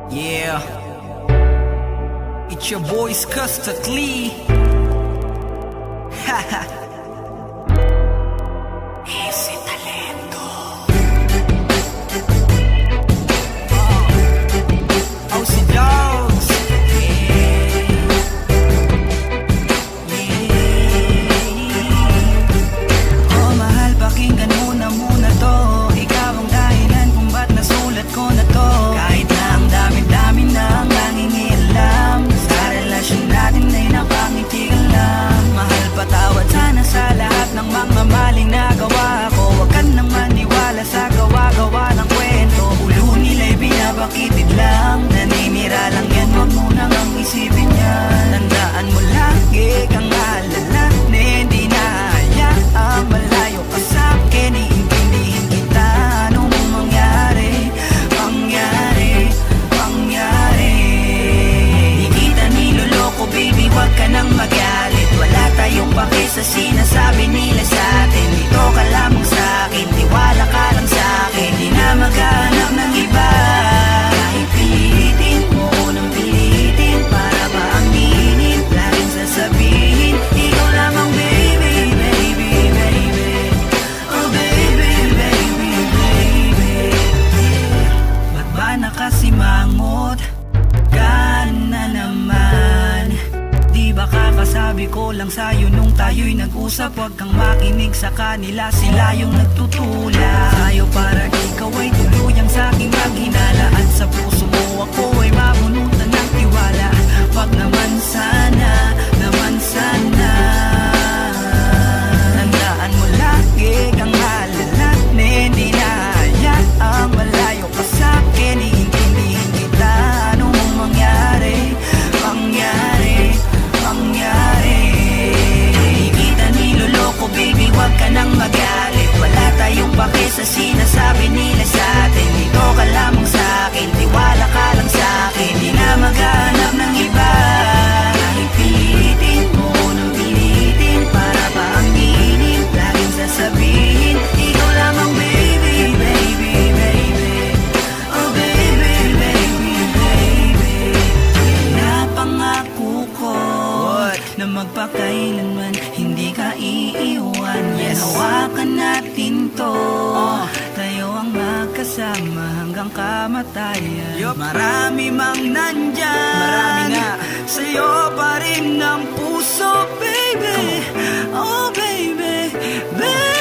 Yeah, it's your boys Custard Lee. Haha. Easy talento. Oh, si Dogs. Oh, mahal, pakinggan mo na muna to. Ikaw ang dahilan kung ba't nasulat ko na to. Kahit na ang dami-dami na ang nangingialam, sa relasyon natin ay napangiti ka lang. Mahal, patawad sana sa lahat ng mga maling nagawa ko. Huwag ka nang maniwala sa gawa-gawa ng kwento. Ulo nila'y binabakitid lang, naninira lang yan, huwag mo nang ang isipin yan. Tandaan mo lagi kang alala na hindi na hayaang malayo ka sa'kin. Iintindihin kita, anong mangyari, mangyari, mangyari. Di kita niloloko baby, huwag ka nang magalit. Wala tayong pake sa sinasabi nila sa'tin. Dito ka lamang sa'kin, tiwala ka lang sa'kin. Di na maghanap ng iba. Kahit pilitin mo ko nang pilitin, para ba aminin, laging sasabihin ikaw lamang baby, baby, baby. Oh baby, baby, baby. Ba't ba nakasimangot ka na naman? Di ba kakasabi ko lang sa'yo nung tayo'y nag-usap? Huwag kang makinig sa kanila, sila yung nagtutula sa'yo para ikaw ay tuluyang sa'king maghinala. At sa puso mo ako ay mabunutan ng tiwala. Wag naman sana, naman sana. Tandaan mo lagi kang alala na hindi na hayaang malayo ka sa'kin. Iintindihin kita, anong mangyari, mangyari, mangyari. Di kita niloloko baby, huwag ka nang magalit. Wala tayong pake sa sinasabi nila sa'tin. Dito ka lamang sa'kin, tiwala ka lang sa'kin. Di na maghanap ng iba. Kahit pilitin mo ko nang pilitin, para ba aminin, laging sasabihin ikaw lamang baby, baby, baby. Oh baby, baby, baby. Napangako ko na magpakailanman hindi ka iiwan. Yes, hawakan natin to. Tayo ang magkasama hanggang kamatayan. Marami mang nandyan, marami nga, sa'yo pa rin ang puso baby. Oh baby, baby.